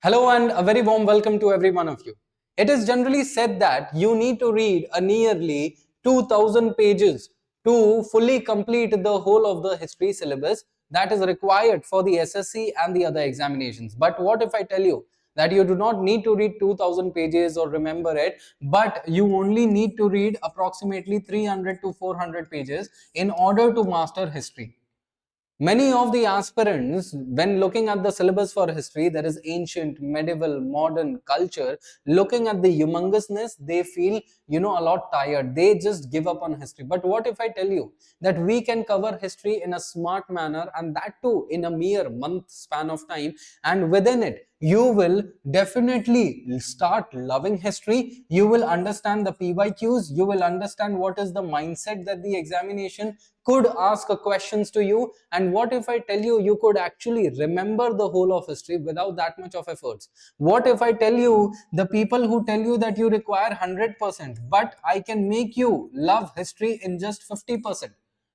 Hello and a very warm welcome to every one of you. It is generally said that you need to read a nearly 2000 pages to fully complete the whole of the history syllabus that is required for the SSC and the other examinations. But what if I tell you that you do not need to read 2000 pages or remember it, but you only need to read approximately 300 to 400 pages in order to master history? Many of the aspirants, when looking at the syllabus for history, there is ancient, medieval, modern, culture, looking at the humongousness, they feel, a lot tired. They just give up on history. But what if I tell you that we can cover history in a smart manner, and that too in a mere month span of time, and within it, you will definitely start loving history. You will understand the PYQs. You will understand what is the mindset that the examination could ask questions to you. And what if I tell you, you could actually remember the whole of history without that much of efforts? What if I tell you, the people who tell you that you require 100%, but I can make you love history in just 50%?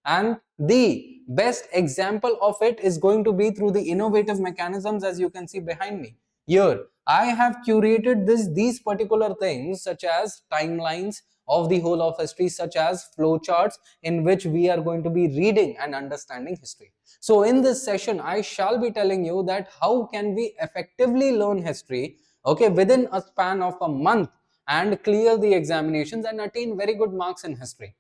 And the best example of it is going to be through the innovative mechanisms, as you can see behind me. Here, I have curated these particular things such as timelines of the whole of history, such as flowcharts in which we are going to be reading and understanding history. So in this session, I shall be telling you that how can we effectively learn history, within a span of a month and clear the examinations and attain very good marks in history.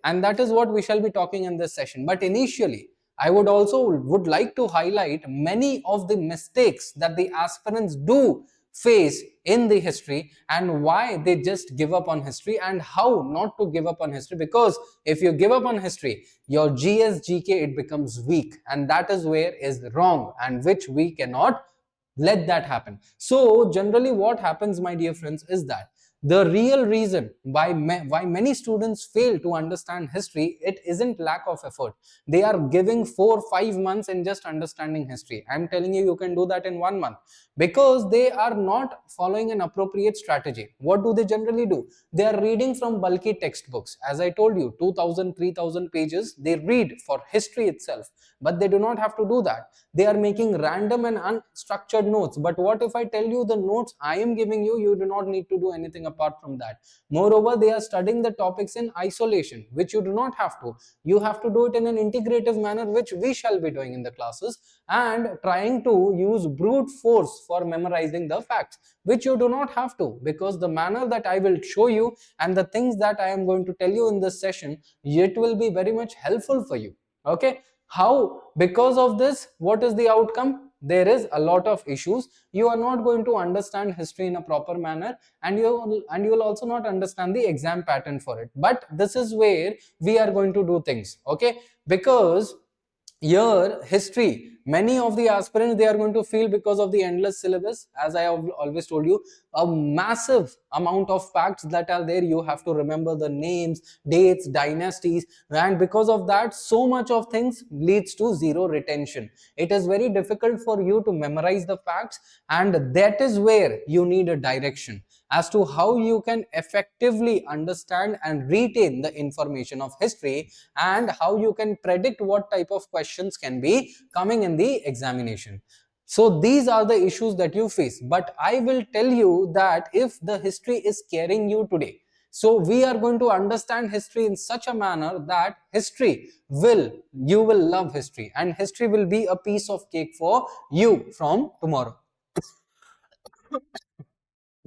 And that is what we shall be talking in this session. But initially, I would like to highlight many of the mistakes that the aspirants do face in the history and why they just give up on history and how not to give up on history. Because if you give up on history, your GS GK, it becomes weak, and that is where is wrong, and which we cannot let that happen. So generally what happens, my dear friends, is that the real reason why many students fail to understand history, it isn't lack of effort. They are giving 4-5 months in just understanding history. I'm telling you, you can do that in 1 month, because they are not following an appropriate strategy. What do they generally do? They are reading from bulky textbooks. As I told you, 2000, 3000 pages they read for history itself, but they do not have to do that. They are making random and unstructured notes. But what if I tell you the notes I am giving you, you do not need to do anything apart from that. Moreover, they are studying the topics in isolation, which you do not have to. You have to do it in an integrative manner, which we shall be doing in the classes, and trying to use brute force for memorizing the facts, which you do not have to, because the manner that I will show you and the things that I am going to tell you in this session, it will be very much helpful for you. How? Because of this, what is the outcome? There is a lot of issues. You are not going to understand history in a proper manner, and you will also not understand the exam pattern for it. But this is where we are going to do things, because here history, many of the aspirants, they are going to feel, because of the endless syllabus, as I have always told you, a massive amount of facts that are there. You have to remember the names, dates, dynasties, and because of that, so much of things leads to zero retention. It is very difficult for you to memorize the facts, and that is where you need a direction as to how you can effectively understand and retain the information of history, and how you can predict what type of questions can be coming in the examination. So these are the issues that you face. But I will tell you that if the history is scaring you today, so we are going to understand history in such a manner that you will love history, and history will be a piece of cake for you from tomorrow.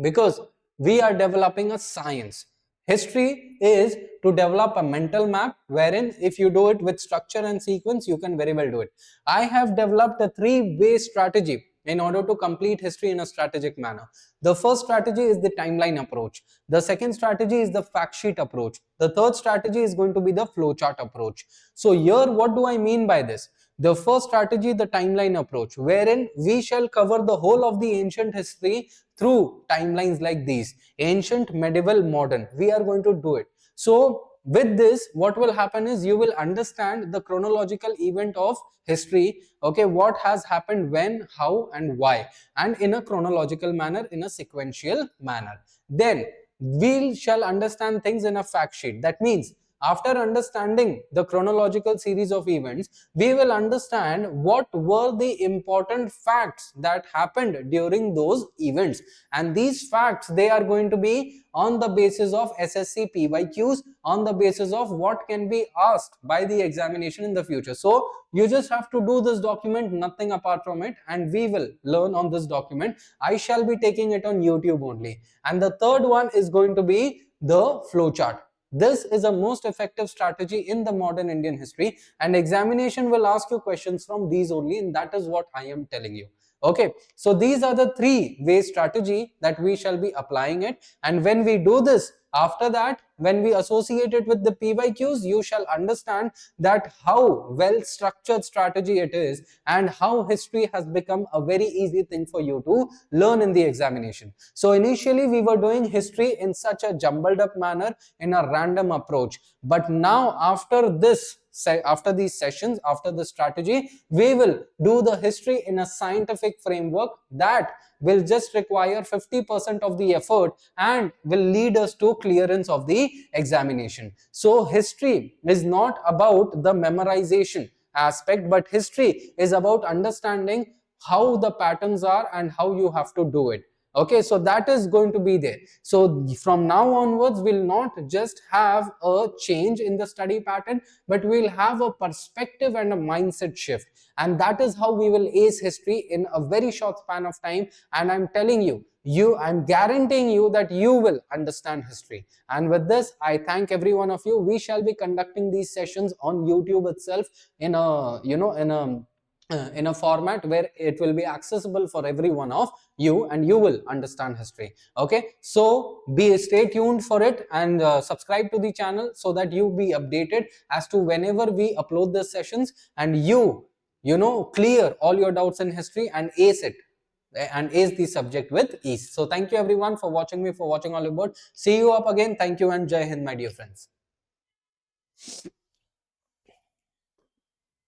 Because we are developing a science. History is to develop a mental map, wherein if you do it with structure and sequence, you can very well do it. I have developed a 3-way strategy in order to complete history in a strategic manner. The first strategy is the timeline approach. The second strategy is the fact sheet approach. The third strategy is going to be the flowchart approach. So here, what do I mean by this? The first strategy, the timeline approach, wherein we shall cover the whole of the ancient history through timelines like these: ancient, medieval, modern. We are going to do it. So with this, what will happen is you will understand the chronological event of history, what has happened, when, how, and why, and in a chronological manner, in a sequential manner. Then we shall understand things in a fact sheet. That means After understanding the chronological series of events, we will understand what were the important facts that happened during those events. And these facts, they are going to be on the basis of SSC PYQs, on the basis of what can be asked by the examination in the future. So you just have to do this document, nothing apart from it, and we will learn on this document. I shall be taking it on YouTube only. And the third one is going to be the flowchart. This is a most effective strategy in the modern Indian history, and examination will ask you questions from these only, and that is what I am telling you. Okay, so these are the three-way strategy that we shall be applying it, and when we do this, after that, when we associate it with the PYQs, you shall understand that how well structured strategy it is and how history has become a very easy thing for you to learn in the examination. So initially we were doing history in such a jumbled up manner, in a random approach, but now after this, after these sessions, after the strategy, we will do the history in a scientific framework that will just require 50% of the effort and will lead us to clearance of the examination. So history is not about the memorization aspect, but history is about understanding how the patterns are and how you have to do it. Okay, so that is going to be there. So from now onwards, we'll not just have a change in the study pattern, but we'll have a perspective and a mindset shift. And that is how we will ace history in a very short span of time. And I'm telling you, I'm guaranteeing you that you will understand history. And with this, I thank every one of you. We shall be conducting these sessions on YouTube itself in a, in a format where it will be accessible for every one of you, and you will understand history. Okay, so stay tuned for it, and subscribe to the channel so that you be updated as to whenever we upload the sessions, and you clear all your doubts in history and ace it, and ace the subject with ease. So thank you everyone for watching me, for watching Oliveboard. See you up again. Thank you and Jai Hind, my dear friends.